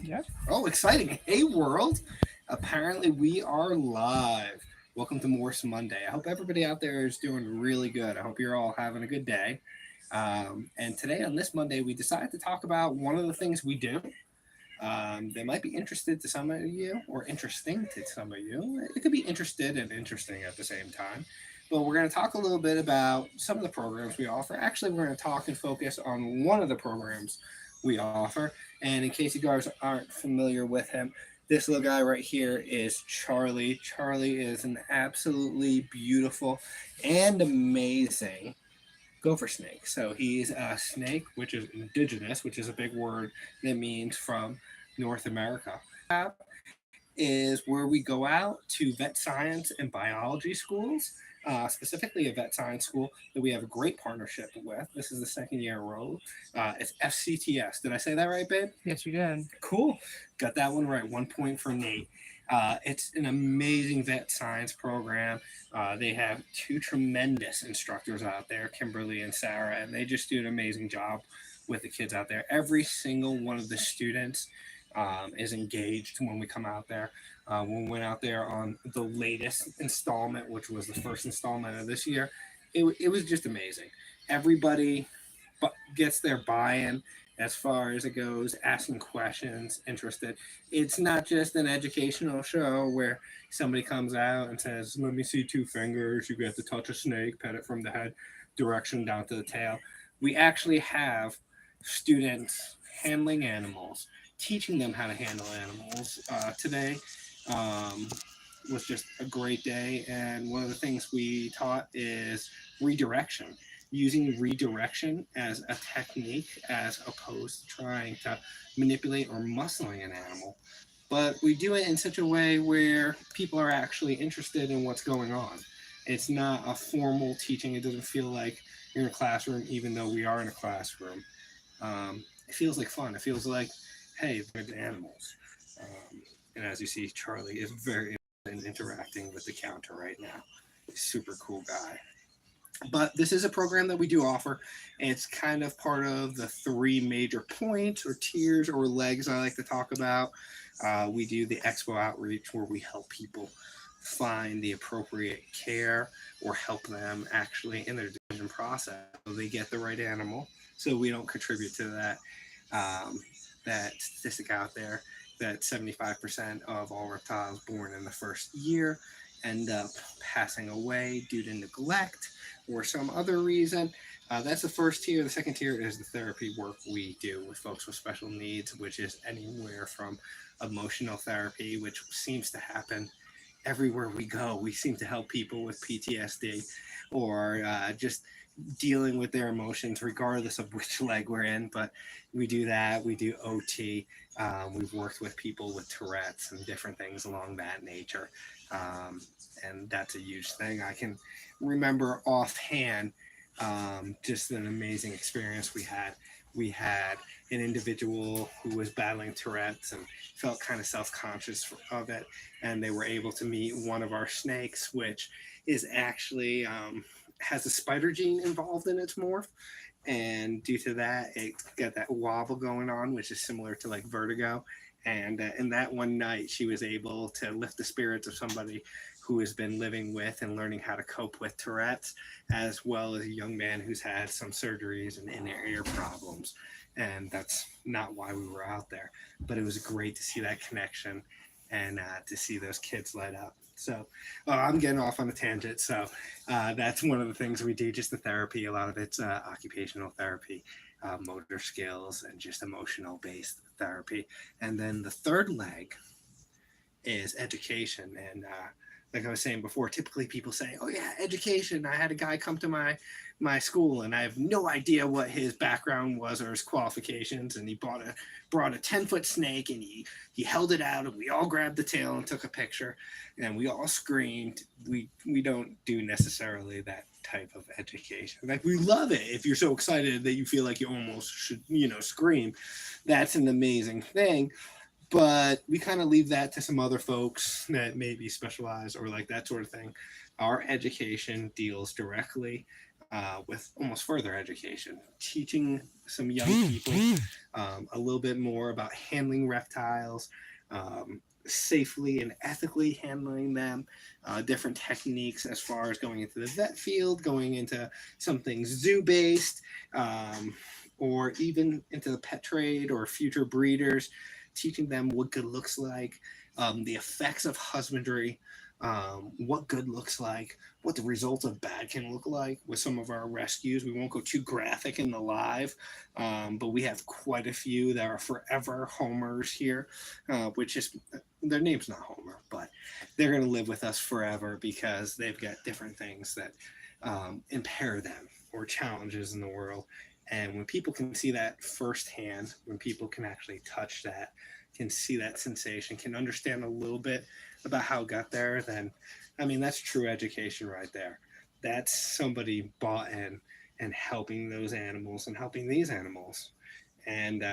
Yeah. Oh, exciting. Hey, world. Apparently, we are live. Welcome to Morphs Monday. I hope everybody out there is doing really good. I hope you're all having a good day. And today, on this Monday, we decided to talk about one of the things we do. They might be interested to some of you or interesting to some of you. It could be interested and interesting at the same time. But we're going to talk a little bit about some of the programs we offer. Actually, we're going to talk and focus on one of the programs we offer. And in case you guys aren't familiar with him, this little guy right here is Charlie. Charlie is an absolutely beautiful and amazing gopher snake. So he's a snake, which is indigenous, which is a big word that means from North America. Is where we go out to vet science and biology schools, specifically a vet science school that we have a great partnership with. This is the second year in a row. It's FCTS. Did I say that right, babe? Yes, you did. Cool. Got that one right. 1 point for Nate. It's an amazing vet science program. They have two tremendous instructors out there, Kimberly and Sarah, and they just do an amazing job with the kids out there. Every single one of the students is engaged when we come out there. When we went out there on the latest installment, which was the first installment of this year, it was just amazing. Everybody gets their buy-in as far as it goes, asking questions, interested. It's not just an educational show where somebody comes out and says, "Let me see two fingers." You get to touch a snake, pet it from the head direction down to the tail. We actually have students handling animals, teaching them how to handle animals. Today um, was just a great day, and one of the things we taught is redirection, using redirection as a technique as opposed to trying to manipulate or muscling an animal. But we do it in such a way where people are actually interested in what's going on. It's not a formal teaching. It doesn't feel like you're in a classroom, even though we are in a classroom. It feels like fun. It feels like, hey, they're the animals. And as you see, Charlie is very interacting with the counter right now. Super cool guy. But this is a program that we do offer. It's kind of part of the three major points or tiers or legs I like to talk about. We do the expo outreach where we help people find the appropriate care or help them actually in their decision process so they get the right animal. So we don't contribute to um, that statistic out there that 75% of all reptiles born in the first year end up passing away due to neglect or some other reason. That's the first tier. The second tier is the therapy work we do with folks with special needs, which is anywhere from emotional therapy, which seems to happen everywhere we go. We seem to help people with PTSD or just dealing with their emotions, regardless of which leg we're in. But we do that. We do OT. We've worked with people with Tourette's and different things along that nature. Um, and that's a huge thing. I can remember offhand just an amazing experience we had. We had an individual who was battling Tourette's and felt kind of self conscious of it. And they were able to meet one of our snakes, which is actually has a spider gene involved in its morph. And due to that, it got that wobble going on, which is similar to like vertigo. And in that one night, she was able to lift the spirits of somebody who has been living with and learning how to cope with Tourette's, as well as a young man who's had some surgeries and inner ear problems. And that's not why we were out there. But it was great to see that connection and to see those kids light up. So I'm getting off on a tangent. So that's one of the things we do, just the therapy. A lot of it's occupational therapy, motor skills, and just emotional based therapy. And then the third leg is education. And like I was saying before, typically people say, "Oh yeah, education." I had a guy come to my school, and I have no idea what his background was or his qualifications. And he brought a 10-foot snake, and he held it out, and we all grabbed the tail and took a picture, and we all screamed. We don't do necessarily that type of education. Like, we love it if you're so excited that you feel like you almost should scream. That's an amazing thing, but we kind of leave that to some other folks that maybe specialize or like that sort of thing. Our education deals directly with almost further education, teaching some young people a little bit more about handling reptiles, safely and ethically handling them, different techniques as far as going into the vet field, going into something zoo based, or even into the pet trade or future breeders, teaching them what good looks like, the effects of husbandry, what good looks like, what the results of bad can look like with some of our rescues. We won't go too graphic in the live, but we have quite a few that are forever homers here, which is their name's not Homer, but they're going to live with us forever because they've got different things that impair them or challenges in the world. And when people can see that firsthand, when people can actually touch that, can see that sensation, can understand a little bit about how it got there, then I mean that's true education right there. That's somebody bought in and helping those animals and helping these animals. And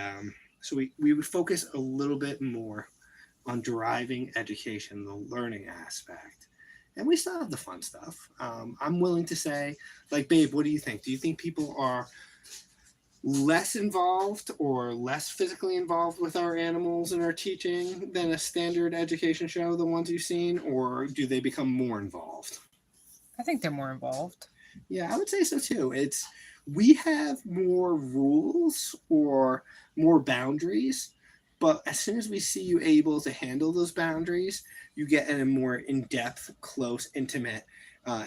so we would focus a little bit more on driving education, the learning aspect. And we still have the fun stuff. I'm willing to say, like, babe, what do you think? Do you think people are less involved or less physically involved with our animals and our teaching than a standard education show, the ones you've seen, or do they become more involved? I think they're more involved. Yeah, I would say so too. It's we have more rules or more boundaries, but as soon as we see you able to handle those boundaries, you get in a more in-depth, close, intimate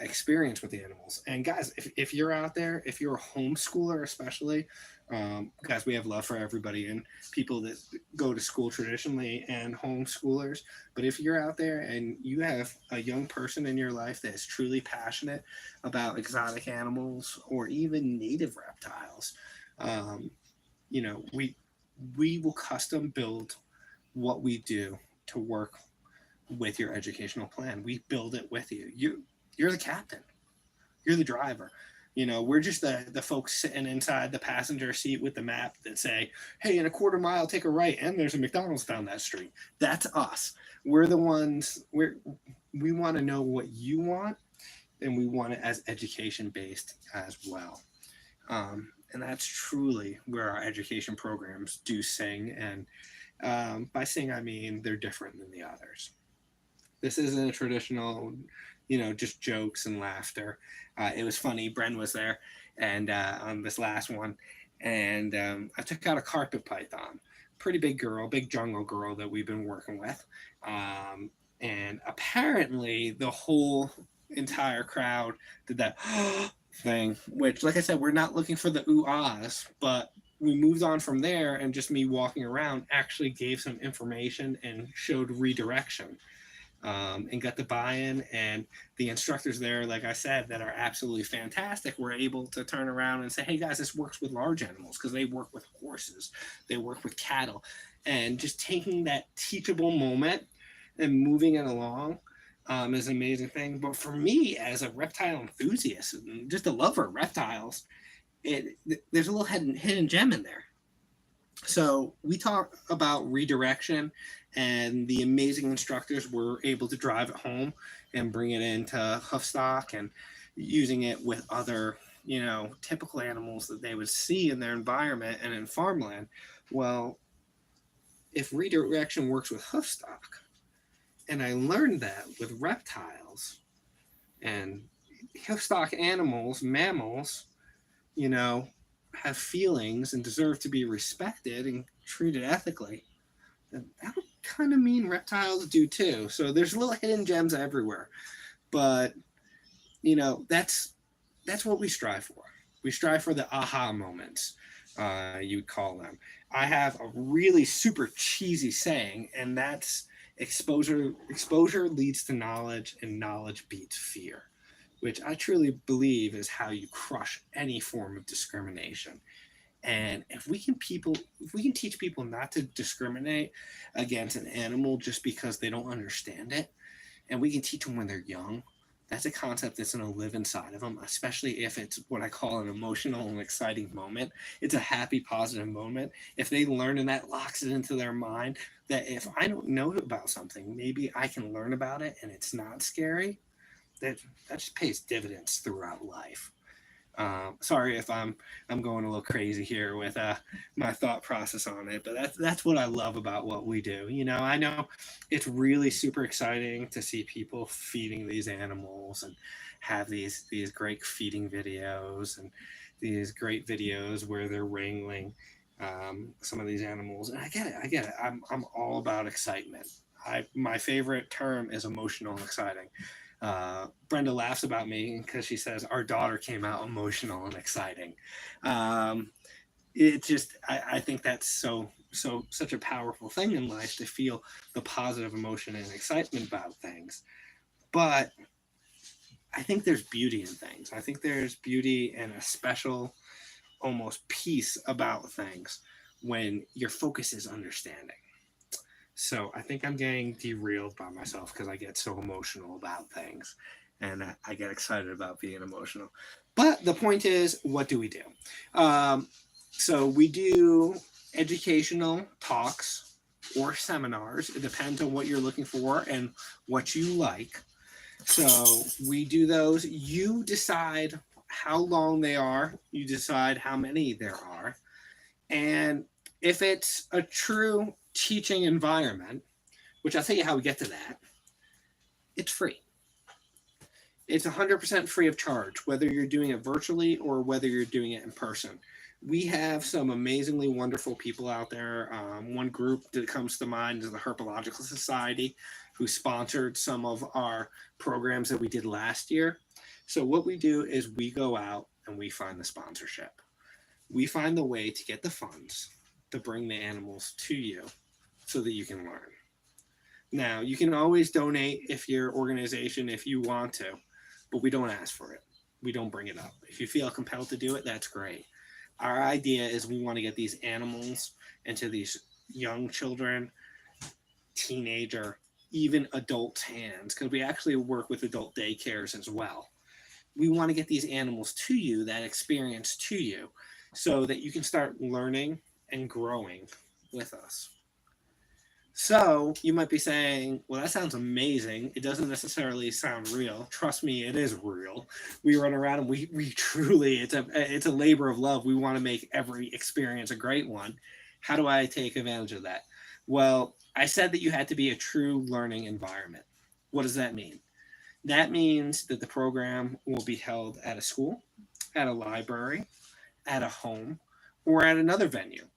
experience with the animals. And guys, if you're out there, if you're a homeschooler especially, guys, we have love for everybody and people that go to school traditionally and homeschoolers. But if you're out there and you have a young person in your life that is truly passionate about exotic animals or even native reptiles, um, you know, we will custom build what we do to work with your educational plan. We build it with you. You're the captain. You're the driver. You know, we're just the folks sitting inside the passenger seat with the map that say, hey, in a quarter mile, take a right, and there's a McDonald's down that street. That's us. We're the ones, we want to know what you want, and we want it as education based as well. And that's truly where our education programs do sing. And by sing, I mean they're different than the others. This isn't a traditional, just jokes and laughter. It was funny. Bren was there, and on this last one, and I took out a carpet python, pretty big girl, big jungle girl that we've been working with, and apparently the whole entire crowd did that thing. Which, like I said, we're not looking for the ooh ahs, but we moved on from there, and just me walking around actually gave some information and showed redirection, and got the buy-in, and the instructors there, like I said, that are absolutely fantastic, were able to turn around and say, hey guys, this works with large animals because they work with horses, they work with cattle, and just taking that teachable moment and moving it along is an amazing thing. But for me, as a reptile enthusiast and just a lover of reptiles, there's a little hidden gem in there. So we talk about redirection, and the amazing instructors were able to drive it home and bring it into Hoofstock and using it with other, typical animals that they would see in their environment and in farmland. Well, if redirection works with Hoofstock, and I learned that with reptiles and Hoofstock animals, mammals, you know, have feelings and deserve to be respected and treated ethically, then that would kind of mean reptiles do too. So there's little hidden gems everywhere. But that's what we strive for. We strive for the aha moments, you'd call them. I have a really super cheesy saying, and that's exposure leads to knowledge, and knowledge beats fear, which I truly believe is how you crush any form of discrimination. And if we can teach people not to discriminate against an animal just because they don't understand it, and we can teach them when they're young, that's a concept that's going to live inside of them, especially if it's what I call an emotional and exciting moment. It's a happy, positive moment. If they learn and that locks it into their mind that if I don't know about something, maybe I can learn about it and it's not scary, that just pays dividends throughout life. Sorry if I'm going a little crazy here with my thought process on it, but that's what I love about what we do. You know, I know it's really super exciting to see people feeding these animals and have these great feeding videos and these great videos where they're wrangling some of these animals. And I get it. I get it. I'm all about excitement. My favorite term is emotional and exciting. Brenda laughs about me because she says our daughter came out emotional and exciting. Um, it just, I think that's such a powerful thing in life to feel the positive emotion and excitement about things. But I think there's beauty in things. I think there's beauty and a special, almost peace about things when your focus is understanding. So I think I'm getting derailed by myself because I get so emotional about things and I get excited about being emotional. But the point is, what do we do? So we do educational talks or seminars. It depends on what you're looking for and what you like. So we do those. You decide how long they are, you decide how many there are. And if it's a true teaching environment, which I'll tell you how we get to that, it's free. It's 100% free of charge, whether you're doing it virtually or whether you're doing it in person. We have some amazingly wonderful people out there. One group that comes to mind is the Herpetological Society, who sponsored some of our programs that we did last year. So what we do is we go out and we find the sponsorship. We find the way to get the funds to bring the animals to you so that you can learn. Now, you can always donate if your organization, if you want to, but we don't ask for it. We don't bring it up. If you feel compelled to do it, that's great. Our idea is we want to get these animals into these young children, teenager, even adults' hands, because we actually work with adult daycares as well. We want to get these animals to you, that experience to you, so that you can start learning and growing with us. So you might be saying, well, that sounds amazing. It doesn't necessarily sound real. Trust me, it is real. We run around and we truly, it's a labor of love. We want to make every experience a great one. How do I take advantage of that? Well, I said that you had to be a true learning environment. What does that mean? That means that the program will be held at a school, at a library, at a home, or at another venue.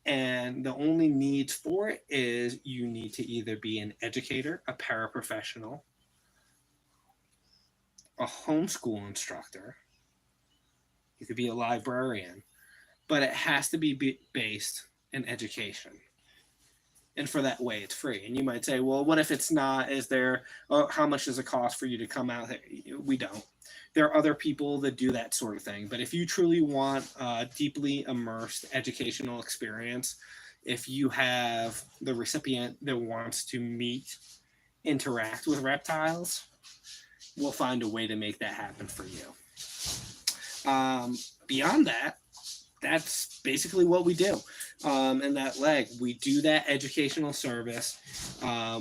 And the only needs for it is you need to either be an educator, a paraprofessional, a homeschool instructor. You could be a librarian, but it has to be based in education. And for that way, it's free. And you might say, well, what if it's not? Is there, how much does it cost for you to come out? We don't. There are other people that do that sort of thing. But if you truly want a deeply immersed educational experience, if you have the recipient that wants to meet, interact with reptiles, we'll find a way to make that happen for you. Beyond that, that's basically what we do. And that leg, we do that educational service.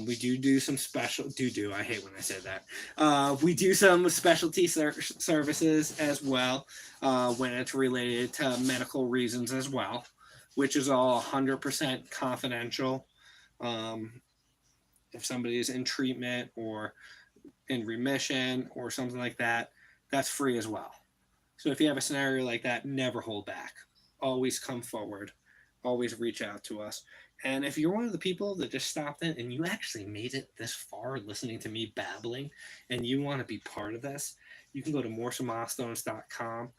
We do some special, I hate when I say that. We do some specialty services as well when it's related to medical reasons as well, which is all 100% confidential. If somebody is in treatment or in remission or something like that, that's free as well. So if you have a scenario like that, never hold back. Always come forward. Always reach out to us. And if you're one of the people that just stopped in and you actually made it this far listening to me babbling and you want to be part of this, you can go to morphsmilestones.com.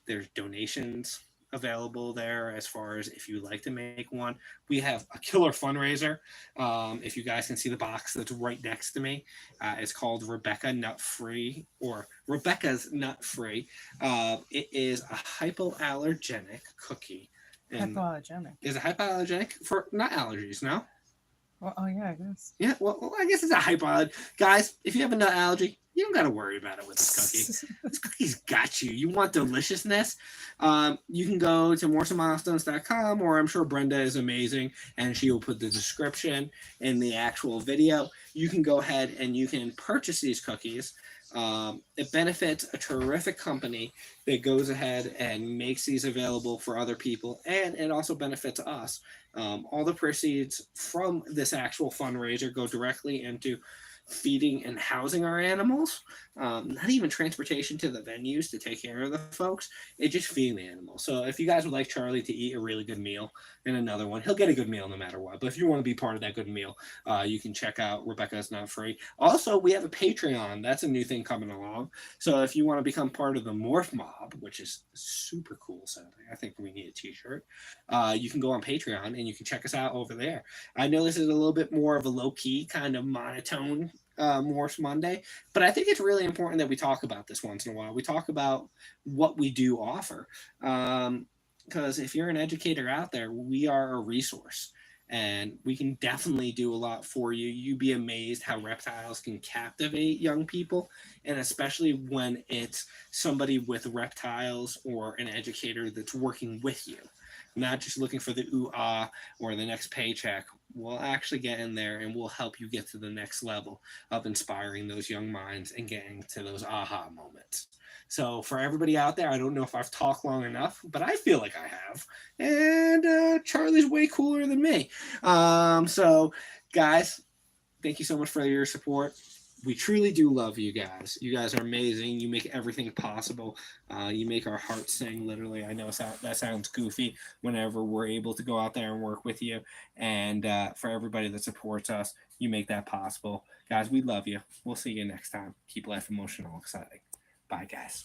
There's donations available there as far as if you'd like to make one. We have a killer fundraiser. If you guys can see the box that's right next to me, it's called Rebecca Nut Free or Rebecca's Nut Free. It is a hypoallergenic cookie. Hypoallergenic. Is it hypoallergenic for nut allergies? No? Well, oh yeah, I guess. Yeah, well, I guess it's a hypoallergen. Guys, if you have a nut allergy, you don't got to worry about it with this cookie. This cookie's got you. You want deliciousness? You can go to morphsmilestones.com, or I'm sure Brenda is amazing, and she will put the description in the actual video. You can go ahead and you can purchase these cookies. It benefits a terrific company that goes ahead and makes these available for other people, and it also benefits us. All the proceeds from this actual fundraiser go directly into feeding and housing our animals, not even transportation to the venues to take care of the folks. It's just feeding the animals. So if you guys would like Charlie to eat a really good meal and another one, he'll get a good meal no matter what. But if you want to be part of that good meal, you can check out Rebecca's Not Free. Also, we have a Patreon. That's a new thing coming along. So if you want to become part of the Morph Mob, which is super cool sounding, I think we need a t-shirt, you can go on Patreon and you can check us out over there. I know this is a little bit more of a low-key kind of monotone Morse Monday, but I think it's really important that we talk about this once in a while. We talk about what we do offer, because if you're an educator out there, we are a resource, and we can definitely do a lot for you. You'd be amazed how reptiles can captivate young people, and especially when it's somebody with reptiles or an educator that's working with you, not just looking for the ooh-ah or the next paycheck. We'll actually get in there and we'll help you get to the next level of inspiring those young minds and getting to those aha moments. So for everybody out there, I don't know if I've talked long enough, but I feel like I have. And Charlie's way cooler than me. So guys, thank you so much for your support. We truly do love you guys. You guys are amazing. You make everything possible. You make our hearts sing, literally. I know that sounds goofy whenever we're able to go out there and work with you. And for everybody that supports us, you make that possible. Guys, we love you. We'll see you next time. Keep life emotional, exciting. Bye, guys.